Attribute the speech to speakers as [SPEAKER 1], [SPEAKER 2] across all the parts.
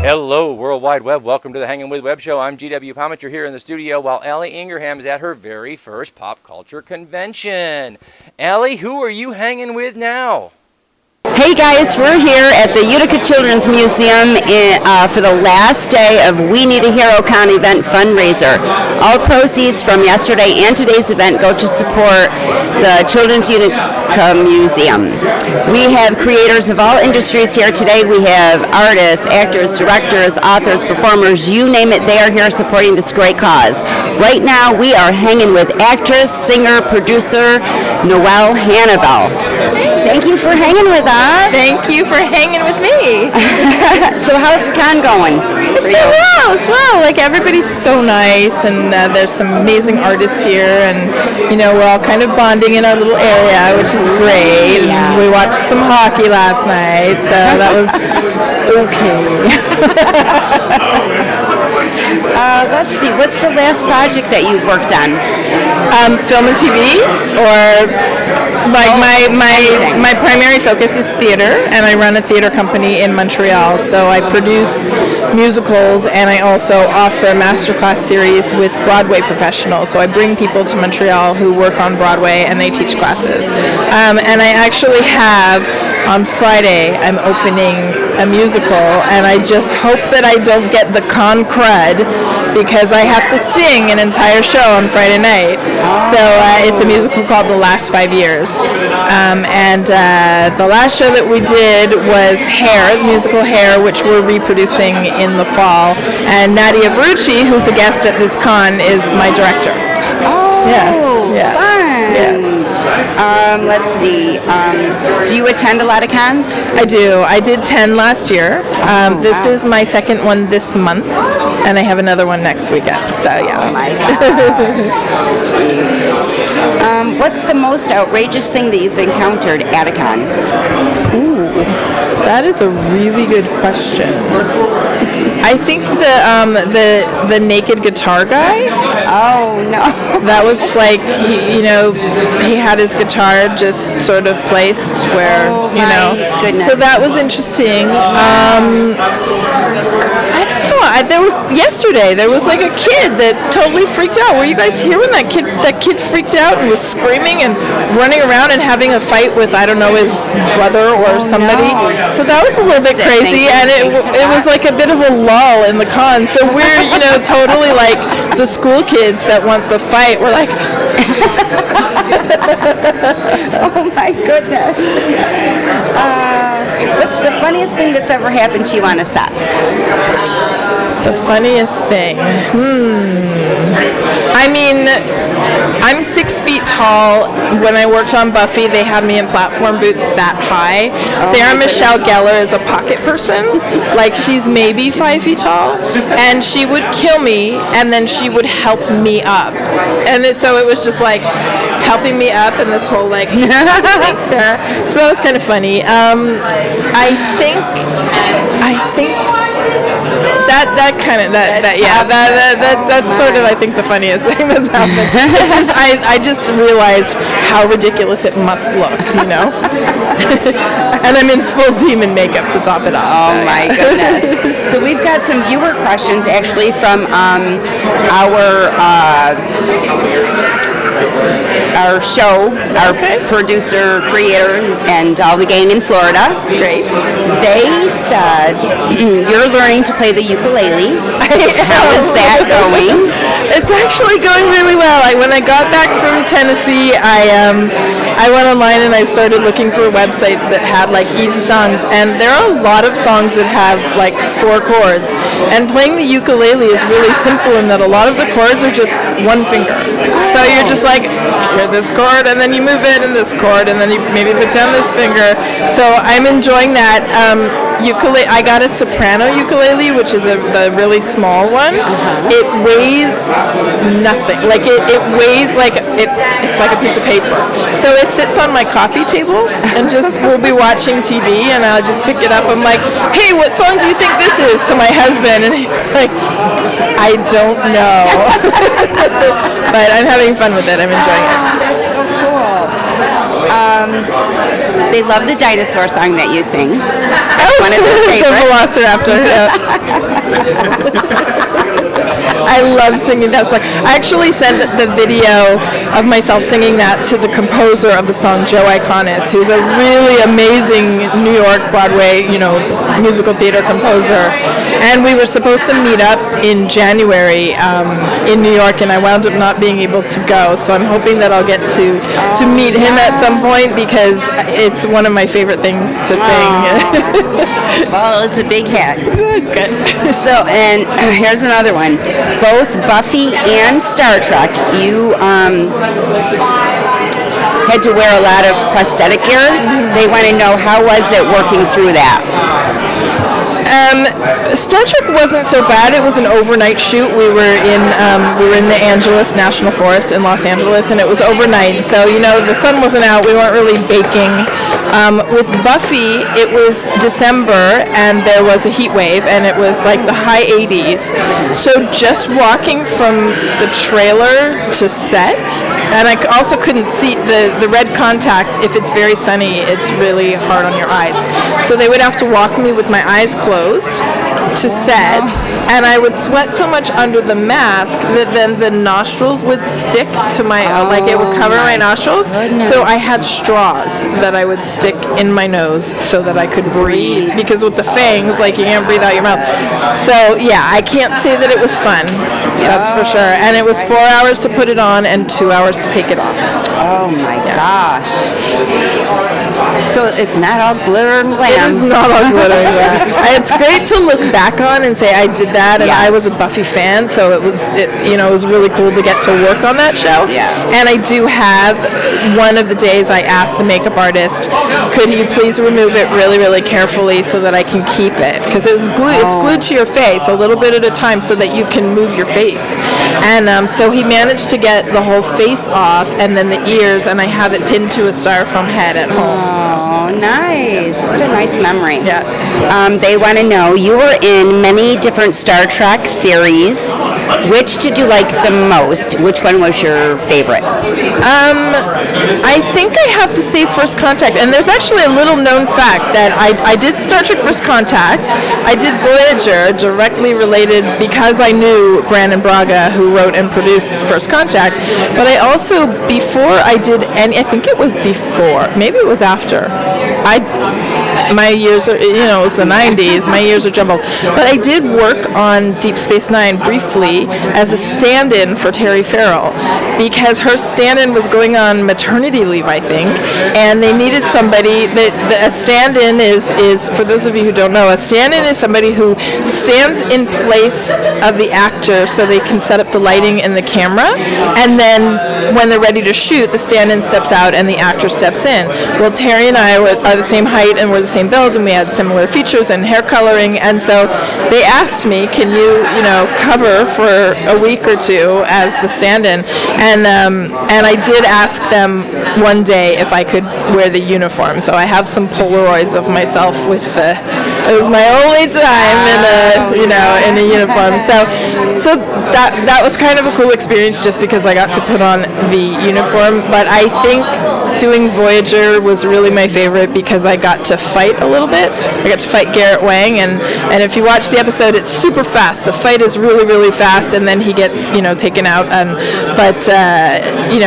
[SPEAKER 1] Hello, World Wide Web. Welcome to the Hangin With Web Show. I'm GW Pomichter here in the studio while Ally Ingerham is at her very first pop culture convention. Ally, who are you hanging with now?
[SPEAKER 2] Hey guys, we're here at the Utica Children's Museum for the last day of We Need a Hero Con event fundraiser. All proceeds from yesterday and today's event go to support the Children's Utica Museum. We have creators of all industries here today. We have artists, actors, directors, authors, performers, you name it, they are here supporting this great cause. Right now we are hanging with actress, singer, producer, Noelle Hannibal. Thank you for hanging with us.
[SPEAKER 3] Thank you for hanging with me.
[SPEAKER 2] So how's the con going?
[SPEAKER 3] It's going well. It's well. Like, everybody's so nice, and there's some amazing artists here, and you know, we're all kind of bonding in our little area, which is great. And we watched some hockey last night, so that was okay.
[SPEAKER 2] Let's see. What's the last project that you've worked on?
[SPEAKER 3] Film and TV, or like my primary focus is theater, and I run a theater company in Montreal. So I produce musicals, and I also offer a masterclass series with Broadway professionals. So I bring people to Montreal who work on Broadway, and they teach classes. And I actually have, on Friday, I'm opening a musical, and I just hope that I don't get the con crud, because I have to sing an entire show on Friday night. So it's a musical called The Last 5 Years. And the last show that we did was Hair, the musical Hair, which we're reproducing in the fall. And Nadia Verrucci, who's a guest at this con, is my director.
[SPEAKER 2] Oh,
[SPEAKER 3] yeah.
[SPEAKER 2] Fun.
[SPEAKER 3] Yeah.
[SPEAKER 2] Let's see. Do you attend a lot of cons?
[SPEAKER 3] I do. I did 10 last year. This is my second one this month, and I have another one next weekend. So yeah.
[SPEAKER 2] Oh my gosh. What's the most outrageous thing that you've encountered at a con?
[SPEAKER 3] Ooh, that is a really good question. I think the naked guitar guy.
[SPEAKER 2] Oh no!
[SPEAKER 3] That was like, he had his guitar just sort of placed where,
[SPEAKER 2] goodness.
[SPEAKER 3] So that was interesting. I don't know. Yesterday there was like a kid that totally freaked out. Were you guys here when that kid freaked out and was screaming and running around and having a fight with, I don't know, his brother or somebody?
[SPEAKER 2] No.
[SPEAKER 3] So that was a little bit crazy, and it was like a bit of a lull in the con. So we're, totally like the school kids that want the fight. We're like,
[SPEAKER 2] oh my goodness. What's the funniest thing that's ever happened to you on a set?
[SPEAKER 3] The funniest thing. I mean, I'm 6 feet tall. When I worked on Buffy, they had me in platform boots that high. Sarah Michelle Gellar is a pocket person. Like, she's maybe 5 feet tall. And she would kill me, and then she would help me up. And so it was just like helping me up, and this whole like, thanks, Sarah. So that was kind of funny. I think that's sort of, I think, the funniest thing that's happened. I just realized how ridiculous it must look, and I'm in full demon makeup to top it off.
[SPEAKER 2] Oh my goodness. So we've got some viewer questions actually from our show, our producer, creator, and all the gang in Florida.
[SPEAKER 3] Great.
[SPEAKER 2] They said you're learning to play the ukulele. How is that going?
[SPEAKER 3] It's actually going really well. When I got back from Tennessee, I went online and I started looking for websites that had like easy songs, and there are a lot of songs that have like 4 chords. And playing the ukulele is really simple in that a lot of the chords are just one finger. So you're just like, hear this chord, and then you move it, and this chord, and then you maybe put down this finger. So I'm enjoying that. ukulele. I got a soprano ukulele, which is the really small one. It weighs nothing. Like it weighs like it's like a piece of paper. So it sits on my coffee table, and just we'll be watching TV, and I'll just pick it up. I'm like, hey, what song do you think this is? To my husband, and he's like, I don't know. But I'm having fun with it. I'm enjoying it.
[SPEAKER 2] That's so cool. They love the dinosaur song that you sing. That's one of their favorites.
[SPEAKER 3] The Velociraptor. I love singing that song. I actually sent the video of myself singing that to the composer of the song, Joe Iconis, who's a really amazing New York Broadway, musical theater composer. And we were supposed to meet up in January in New York, and I wound up not being able to go. So I'm hoping that I'll get to meet him at some point, because it's one of my favorite things to sing.
[SPEAKER 2] Well, it's a big hit.
[SPEAKER 3] Good.
[SPEAKER 2] So, and here's another one. Both Buffy and Star Trek, you had to wear a lot of prosthetic gear. They want to know, how was it working through that?
[SPEAKER 3] Star Trek wasn't so bad. It was an overnight shoot. We were in the Angeles National Forest in Los Angeles, and it was overnight. So the sun wasn't out. We weren't really baking. With Buffy, it was December, and there was a heat wave, and it was like the high 80s. So just walking from the trailer to set, and I also couldn't see the red contacts. If it's very sunny, it's really hard on your eyes. So they would have to walk me with my eyes closed to set, and I would sweat so much under the mask that then the nostrils would stick to my, like it would cover my nostrils. So I had straws that I would stick in my nose so that I could breathe, because with the fangs, like, you can't breathe out your mouth. So yeah, I can't say that it was fun, that's for sure. And it was 4 hours to put it on and 2 hours to take it off.
[SPEAKER 2] Oh my gosh. So it's not all glitter and glam.
[SPEAKER 3] It is not all glitter and glam. It's great to look back on and say I did that, and I was a Buffy fan, so it was really cool to get to work on that show.
[SPEAKER 2] Yeah.
[SPEAKER 3] And I do have, one of the days I asked the makeup artist, could he please remove it really, really carefully so that I can keep it, because it's glued to your face a little bit at a time so that you can move your face. And so he managed to get the whole face off, and then the ears, and I have it pinned to a styrofoam head at home.
[SPEAKER 2] Oh, nice. What a nice memory.
[SPEAKER 3] Yeah.
[SPEAKER 2] They want to know, you were in many different Star Trek series. Which did you like the most? Which one was your favorite?
[SPEAKER 3] I think I have to say First Contact. And there's actually a little known fact that I did Star Trek First Contact. I did Voyager, directly related, because I knew Brandon Braga, who wrote and produced First Contact. But I also, before I did any, I think it was before, maybe it was after. My years are, it was the 90s, my years are jumbled. But I did work on Deep Space Nine briefly as a stand-in for Terry Farrell, because her stand-in was going on maternity leave, I think, and they needed somebody a stand-in is, for those of you who don't know, a stand-in is somebody who stands in place of the actor so they can set up the lighting and the camera, and then when they're ready to shoot, the stand-in steps out and the actor steps in. Well, Terry and I are the same height, and we're the same build, and we had similar features and hair coloring, and so they asked me, can you cover for a week or two as the stand-in, and I did ask them one day if I could wear the uniform. So I have some Polaroids of myself with it was my only time in a uniform. So that was kind of a cool experience, just because I got to put on the uniform. But I think doing Voyager was really my favorite, because I got to fight a little bit. I got to fight Garrett Wang, and if you watch the episode, it's super fast. The fight is really, really fast, and then he gets taken out. But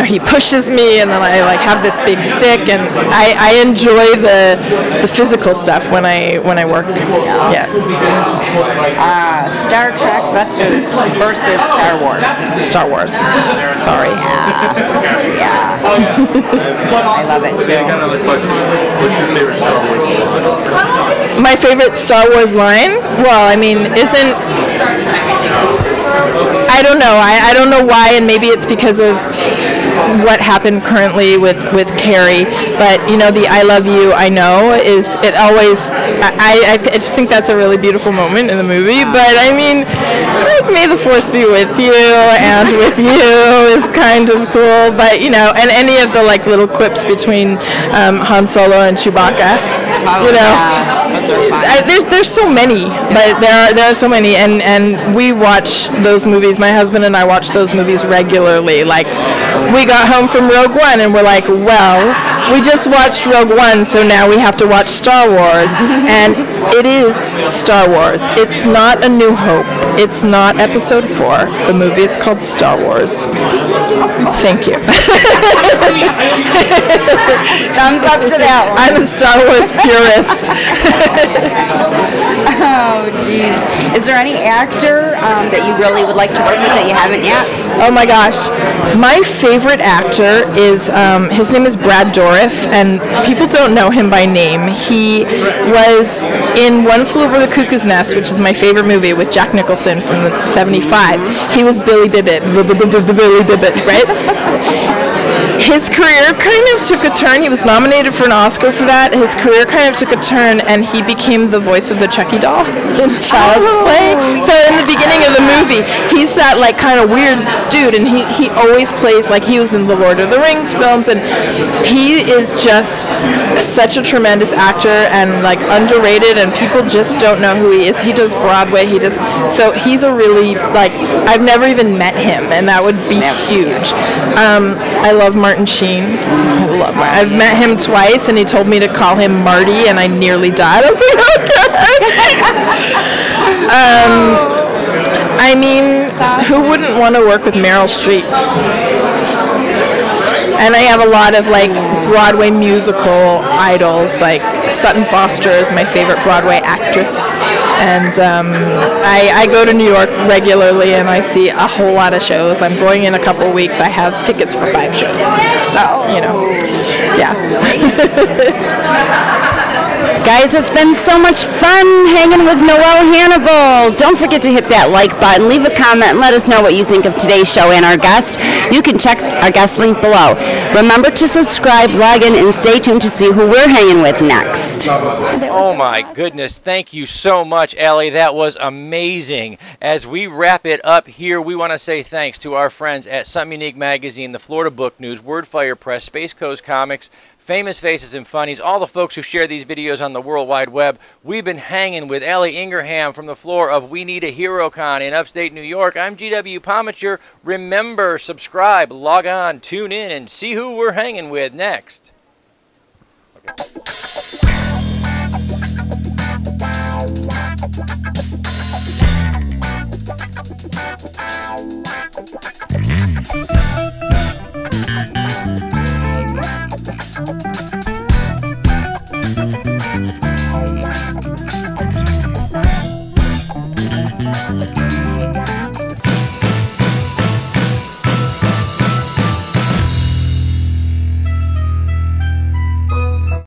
[SPEAKER 3] he pushes me, and then I have this big stick, and I enjoy the physical stuff when I work. Yeah.
[SPEAKER 2] Star Trek versus Star Wars.
[SPEAKER 3] Star Wars. Sorry.
[SPEAKER 2] Yeah. I love it too.
[SPEAKER 4] What's your favorite Star Wars line?
[SPEAKER 3] My favorite Star Wars line? Well, I don't know. I don't know why, and maybe it's because of what happened currently with Carrie, but you know, the "I love you, I know" is it always. I just think that's a really beautiful moment in the movie. But I mean, like, "May the Force be with you" and "with you" is kind of cool. But you know, and any of the like little quips between Han Solo and Chewbacca. You know,
[SPEAKER 2] those are fun.
[SPEAKER 3] there's so many, but there are so many, and we watch those movies. My husband and I watch those movies regularly. Like, we got home from Rogue One and we're like, well, we just watched Rogue One, so now we have to watch Star Wars. And it is Star Wars. It's not A New Hope. It's not Episode 4. The movie is called Star Wars. Thank you.
[SPEAKER 2] Thumbs up to that one.
[SPEAKER 3] I'm a Star Wars purist.
[SPEAKER 2] Oh, geez. Is there any actor that you really would like to work with that you haven't yet?
[SPEAKER 3] Oh my gosh. My favorite actor is, his name is Brad Dourif, and people don't know him by name. He was in One Flew Over the Cuckoo's Nest, which is my favorite movie with Jack Nicholson from '75. He was Billy Bibbit, right? His career kind of took a turn. He was nominated for an Oscar for that. His career kind of took a turn, and he became the voice of the Chucky doll in Child's Play. So in the beginning of the movie, he's that like kind of weird dude, and he always plays like he was in the Lord of the Rings films, and he is just such a tremendous actor and like underrated, and people just don't know who he is. He does Broadway. So he's a really like, I've never even met him, and that would be huge. I love Martin Sheen. I love Martin. I've met him twice, and he told me to call him Marty, and I nearly died. I was like, okay. I mean, who wouldn't want to work with Meryl Streep? And I have a lot of like Broadway musical idols. Like Sutton Foster is my favorite Broadway actress, and I go to New York regularly, and I see a whole lot of shows. I'm going in a couple weeks. I have tickets for 5 shows. So, you know, yeah.
[SPEAKER 2] Guys, it's been so much fun hanging with Noelle Hannibal. Don't forget to hit that like button, leave a comment, and let us know what you think of today's show and our guest. You can check our guest link below. Remember to subscribe, log in, and stay tuned to see who we're hanging with next.
[SPEAKER 1] Oh my goodness, thank you so much, Ally. That was amazing. As we wrap it up here, we want to say thanks to our friends at Something Unique Magazine, the Florida Book News, Wordfire Press, Space Coast Comics, Famous Faces and Funnies, all the folks who share these videos on the World Wide Web. We've been hanging with Ally Ingerham from the floor of We Need a Hero Con in upstate New York. I'm GW Pomichter. Remember, subscribe, log on, tune in, and see who we're hanging with next.